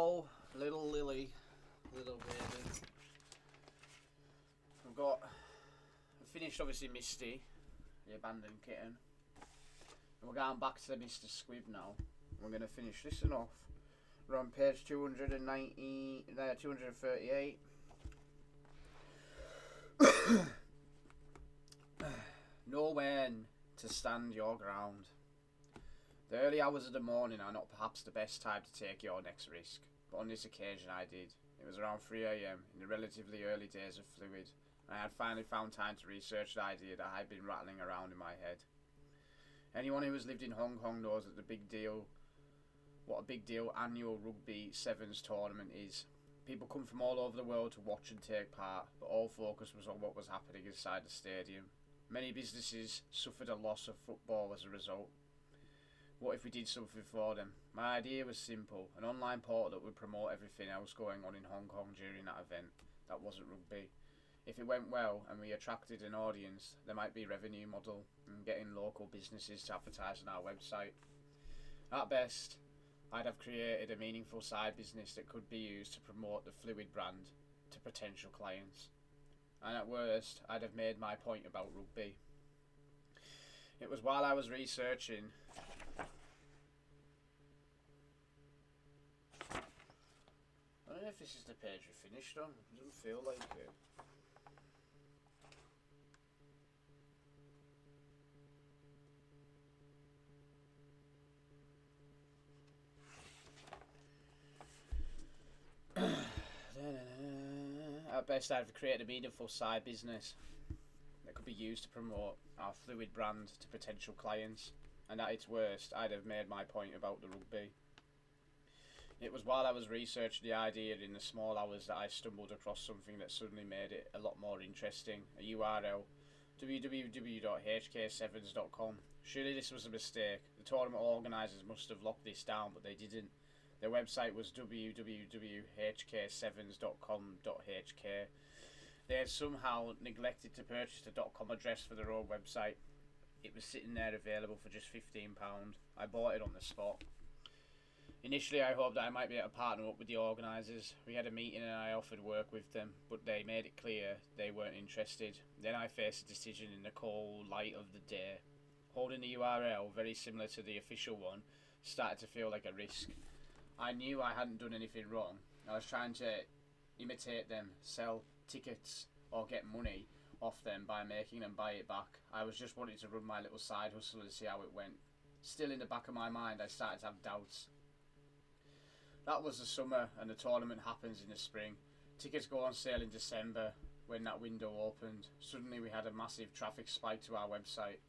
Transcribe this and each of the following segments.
Hello, little Lily, little baby. I've finished obviously Misty, the abandoned kitten. And we're going back to Mr. Squib now. We're going to finish this one off. We're on page 238. Know when to stand your ground. The early hours of the morning are not perhaps the best time to take your next risk, but on this occasion I did. It was around 3 AM in the relatively early days of Fluid, and I had finally found time to research the idea that had been rattling around in my head. Anyone who has lived in Hong Kong knows that what a big deal annual Rugby Sevens tournament is. People come from all over the world to watch and take part, but all focus was on what was happening inside the stadium. Many businesses suffered a loss of football as a result. What if we did something for them? My idea was simple, an online portal that would promote everything else going on in Hong Kong during that event. That wasn't rugby. If it went well and we attracted an audience, there might be a revenue model and getting local businesses to advertise on our website. At best, I'd have created a meaningful side business that could be used to promote the Fluid brand to potential clients. And at worst, I'd have made my point about rugby. It was while I was researching I don't know if this is the page we finished on. It doesn't feel like it. At best, I've created a meaningful side business that could be used to promote our Fluid brand to potential clients, and at its worst, I'd have made my point about the rugby. It was while I was researching the idea in the small hours that I stumbled across something that suddenly made it a lot more interesting. A URL, www.hk7s.com. Surely this was a mistake. The tournament organisers must have locked this down, but they didn't. Their website was www.hk7s.com.hk. They had somehow neglected to purchase the .com address for their own website. It was sitting there available for just £15. I bought it on the spot. Initially, I hoped that I might be able to partner up with the organisers. We had a meeting and I offered work with them, but they made it clear they weren't interested. Then I faced a decision in the cold light of the day. Holding the URL, very similar to the official one, started to feel like a risk. I knew I hadn't done anything wrong. I was trying to imitate them, sell tickets or get money off them by making them buy it back. I was just wanting to run my little side hustle and see how it went. Still in the back of my mind, I started to have doubts. That was the summer and the tournament happens in the spring. Tickets go on sale in December when that window opened. Suddenly we had a massive traffic spike to our website.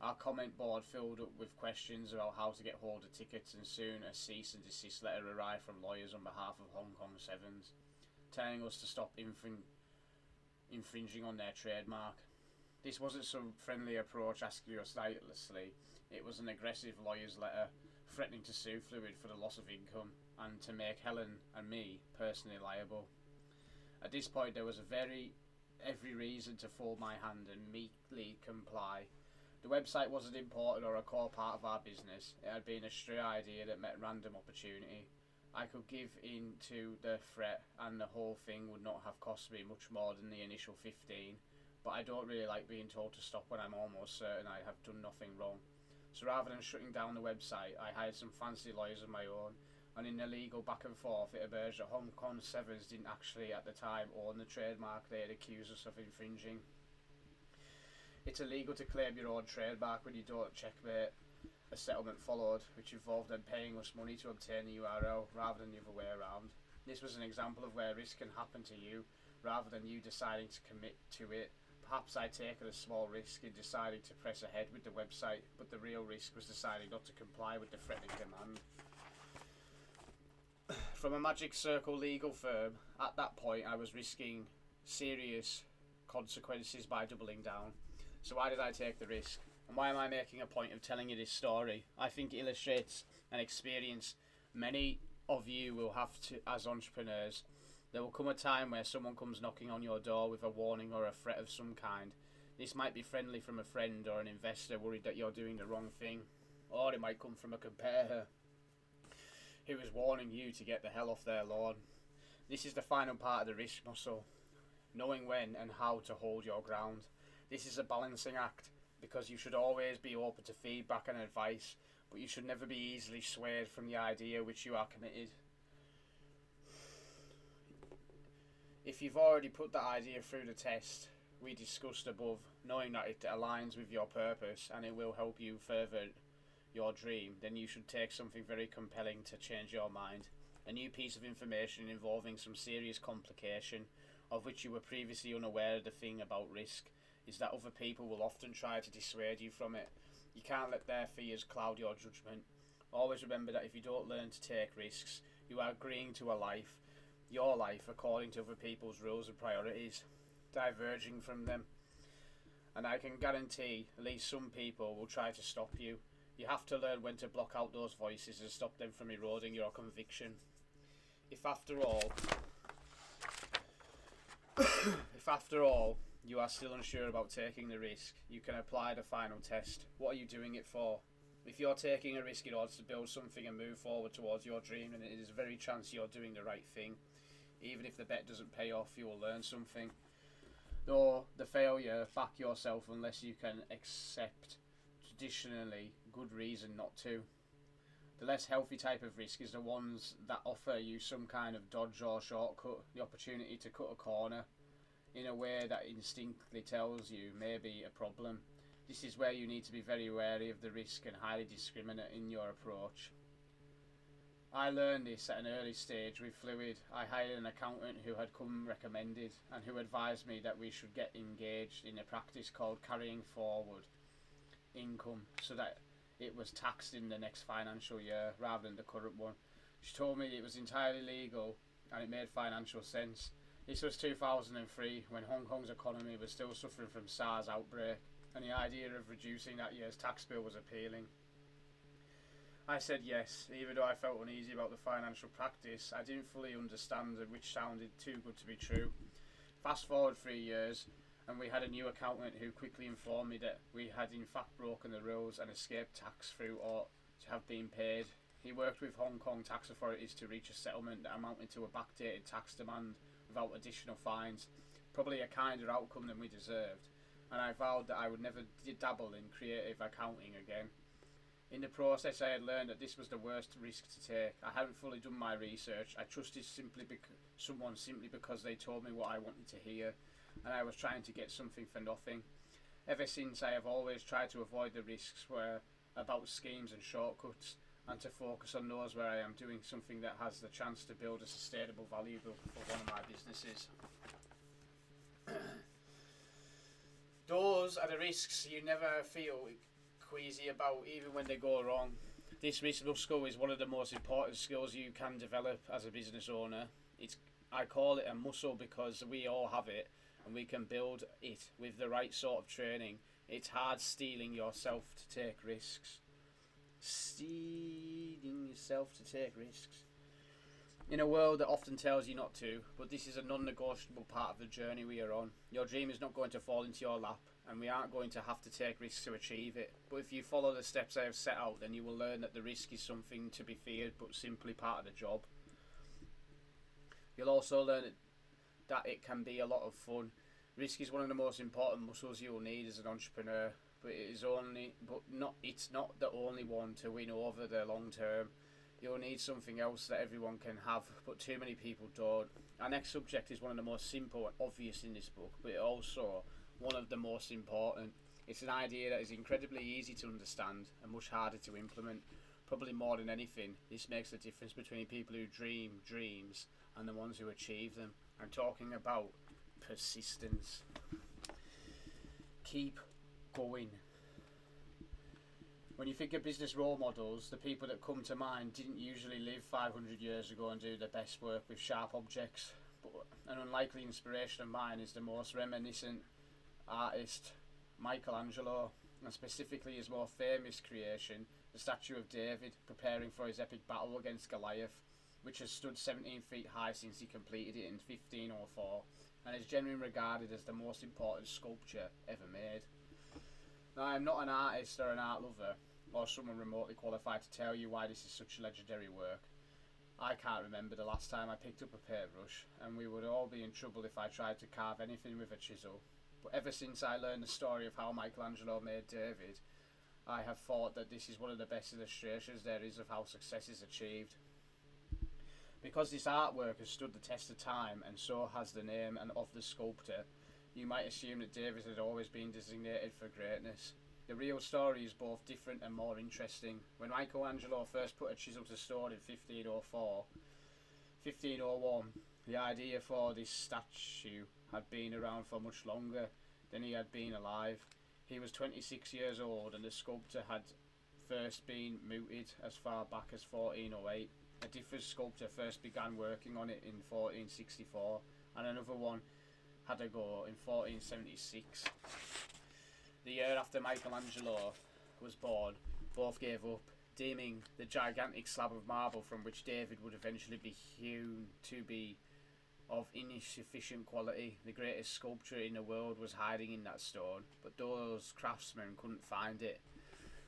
Our comment board filled up with questions about how to get hold of tickets, and soon a cease and desist letter arrived from lawyers on behalf of Hong Kong Sevens, telling us to stop infringing on their trademark. This wasn't some friendly approach asking us nicely. It was an aggressive lawyer's letter threatening to sue Fluid for the loss of income and to make Helen and me personally liable. At this point there was every reason to fold my hand and meekly comply. The website wasn't important or a core part of our business. It had been a stray idea that met random opportunity. I could give in to the threat and the whole thing would not have cost me much more than the initial 15, but I don't really like being told to stop when I'm almost certain I have done nothing wrong. So rather than shutting down the website, I hired some fancy lawyers of my own, and in the legal back and forth it emerged that Hong Kong Sevens didn't actually at the time own the trademark they had accused us of infringing. It's illegal to claim your own trademark when you don't checkmate. A settlement followed, which involved them paying us money to obtain the URL rather than the other way around. This was an example of where risk can happen to you rather than you deciding to commit to it. Perhaps I'd taken a small risk in deciding to press ahead with the website, but the real risk was deciding not to comply with the threatening demand. From a Magic Circle legal firm, at that point I was risking serious consequences by doubling down. So why did I take the risk? And why am I making a point of telling you this story? I think it illustrates an experience many of you will have to as entrepreneurs. There will come a time where someone comes knocking on your door with a warning or a threat of some kind. This might be friendly from a friend or an investor worried that you're doing the wrong thing, or it might come from a competitor. who is warning you to get the hell off their lawn. This is the final part of the risk muscle, knowing when and how to hold your ground. This is a balancing act, because you should always be open to feedback and advice, but you should never be easily swayed from the idea which you are committed. If you've already put that idea through the test we discussed above, knowing that it aligns with your purpose and it will help you further your dream, then you should take something very compelling to change your mind. A new piece of information involving some serious complication, of which you were previously unaware. Of the thing about risk is that other people will often try to dissuade you from it. You can't let their fears cloud your judgment. Always remember that if you don't learn to take risks, you are agreeing to a life, your life, according to other people's rules and priorities, diverging from them. And I can guarantee at least some people will try to stop you. You have to learn when to block out those voices and stop them from eroding your conviction. If after all you are still unsure about taking the risk, you can apply the final test. What are you doing it for? If you're taking a risk in order to build something and move forward towards your dream, then it is a very chance you're doing the right thing. Even if the bet doesn't pay off, you will learn something. Though the failure, back yourself unless you can accept traditionally good reason not to. The less healthy type of risk is the ones that offer you some kind of dodge or shortcut, the opportunity to cut a corner in a way that instinctively tells you may be a problem. This is where you need to be very wary of the risk and highly discriminate in your approach. I learned this at an early stage with Fluid. I hired an accountant who had come recommended and who advised me that we should get engaged in a practice called carrying forward income so that it was taxed in the next financial year rather than the current one. She told me it was entirely legal and it made financial sense. This was 2003 when Hong Kong's economy was still suffering from SARS outbreak, and the idea of reducing that year's tax bill was appealing. I said yes, even though I felt uneasy about the financial practice. I didn't fully understand it, which sounded too good to be true. Fast forward 3 years, and we had a new accountant who quickly informed me that we had in fact broken the rules and escaped tax through or to have been paid. He worked with Hong Kong tax authorities to reach a settlement that amounted to a backdated tax demand without additional fines, probably a kinder outcome than we deserved, and I vowed that I would never dabble in creative accounting again. In the process, I had learned that this was the worst risk to take. I hadn't fully done my research. I trusted someone simply because they told me what I wanted to hear, and I was trying to get something for nothing. Ever since, I have always tried to avoid the risks where about schemes and shortcuts, and to focus on those where I am doing something that has the chance to build a sustainable value for one of my businesses. Those are the risks you never feel queasy about, even when they go wrong. This risk muscle is one of the most important skills you can develop as a business owner. I call it a muscle because we all have it, and we can build it with the right sort of training. It's hard steeling yourself to take risks. In a world that often tells you not to, but this is a non-negotiable part of the journey we are on. Your dream is not going to fall into your lap, and we aren't going to have to take risks to achieve it. But if you follow the steps I have set out, then you will learn that the risk is something to be feared, but simply part of the job. You'll also learn that it can be a lot of fun. Risk is one of the most important muscles you will need as an entrepreneur, but it's not the only one to win over the long term. You'll need something else that everyone can have, but too many people don't. Our next subject is one of the most simple and obvious in this book, but also one of the most important. It's an idea that is incredibly easy to understand and much harder to implement. Probably more than anything, this makes the difference between people who dream dreams and the ones who achieve them. I'm talking about persistence. Keep going. When you think of business role models, the people that come to mind didn't usually live 500 years ago and do their best work with sharp objects. But an unlikely inspiration of mine is the most reminiscent artist, Michelangelo, and specifically his more famous creation, the statue of David, preparing for his epic battle against Goliath, which has stood 17 feet high since he completed it in 1504, and is generally regarded as the most important sculpture ever made. Now, I'm not an artist or an art lover, or someone remotely qualified to tell you why this is such legendary work. I can't remember the last time I picked up a paintbrush, and we would all be in trouble if I tried to carve anything with a chisel. But ever since I learned the story of how Michelangelo made David, I have thought that this is one of the best illustrations there is of how success is achieved. Because this artwork has stood the test of time, and so has the name and of the sculptor, you might assume that David had always been designated for greatness. The real story is both different and more interesting. When Michelangelo first put a chisel to stone in 1501, the idea for this statue had been around for much longer than he had been alive. He was 26 years old, and the sculptor had first been mooted as far back as 1408. A different sculptor first began working on it in 1464, and another one had a go in 1476. The year after Michelangelo was born, both gave up, deeming the gigantic slab of marble from which David would eventually be hewn to be of insufficient quality. The greatest sculpture in the world was hiding in that stone, but those craftsmen couldn't find it.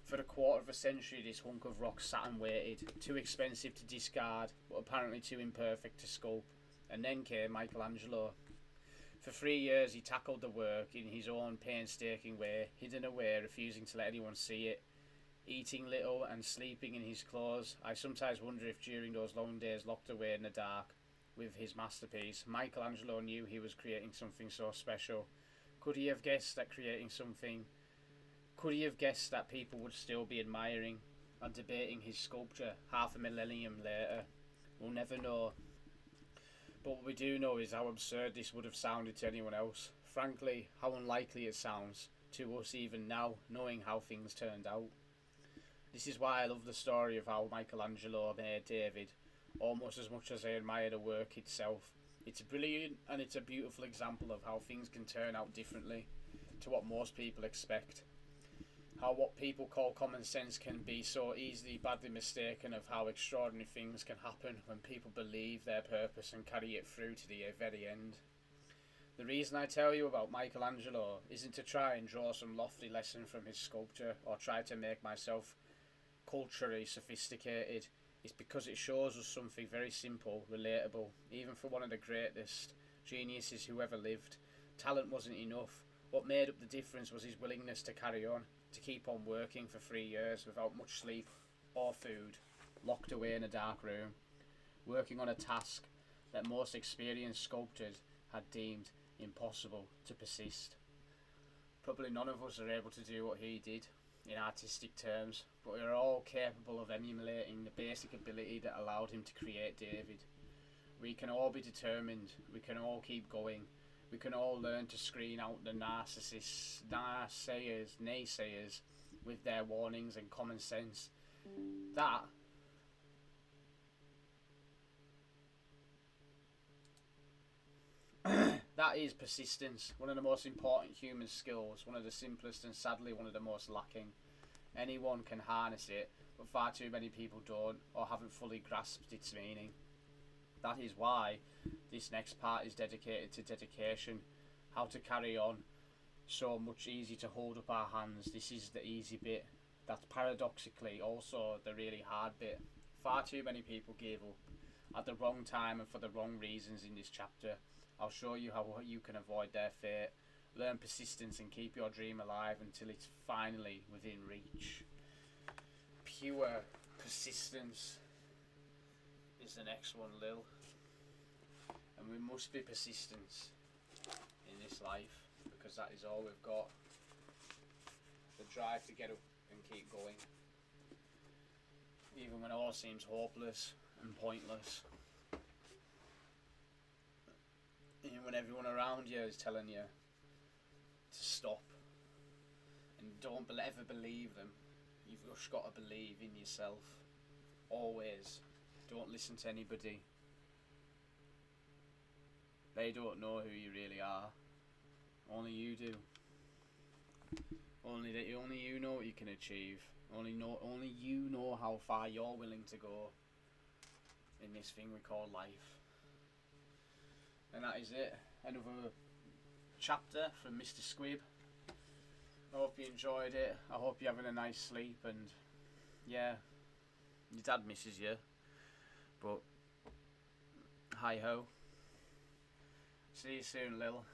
For a quarter of a century, this hunk of rock sat and waited, too expensive to discard, but apparently too imperfect to sculpt. And then came Michelangelo. For 3 years he tackled the work in his own painstaking way, hidden away, refusing to let anyone see it, eating little and sleeping in his clothes. I sometimes wonder if during those long days locked away in the dark with his masterpiece, Michelangelo knew he was creating something so special. Could he have guessed that people would still be admiring and debating his sculpture half a millennium later? We'll never know. But what we do know is how absurd this would have sounded to anyone else. Frankly, how unlikely it sounds to us even now, knowing how things turned out. This is why I love the story of how Michelangelo made David, almost as much as I admire the work itself. It's brilliant, and it's a beautiful example of how things can turn out differently to what most people expect. How what people call common sense can be so easily badly mistaken of how extraordinary things can happen when people believe their purpose and carry it through to the very end. The reason I tell you about Michelangelo isn't to try and draw some lofty lesson from his sculpture or try to make myself culturally sophisticated. It's because it shows us something very simple, relatable, even for one of the greatest geniuses who ever lived. Talent wasn't enough. What made up the difference was his willingness to carry on, to keep on working for 3 years without much sleep or food, locked away in a dark room, working on a task that most experienced sculptors had deemed impossible to persist. Probably none of us are able to do what he did in artistic terms, but we are all capable of emulating the basic ability that allowed him to create David. We can all be determined, we can all keep going, we can all learn to screen out the naysayers with their warnings and common sense. That is persistence, one of the most important human skills, one of the simplest and sadly one of the most lacking. Anyone can harness it, but far too many people don't or haven't fully grasped its meaning. That is why this next part is dedicated to dedication, how to carry on. So much easy to hold up our hands. This is the easy bit. That's paradoxically also the really hard bit. Far too many people gave up at the wrong time and for the wrong reasons in this chapter. I'll show you how you can avoid their fate. Learn persistence and keep your dream alive until it's finally within reach. Pure persistence is the next one, Lil. And we must be persistent in this life, because that is all we've got. The drive to get up and keep going, even when all seems hopeless and pointless. Even when everyone around you is telling you to stop, and don't ever believe them. You've just got to believe in yourself. Always. Don't listen to anybody. They don't know who you really are. Only you do. Only you know what you can achieve. Only you know how far you're willing to go in this thing we call life. And that is it. Another chapter from Mr. Squib. I hope you enjoyed it. I hope you're having a nice sleep, and yeah, your dad misses you, but hi ho. See you soon, Lil.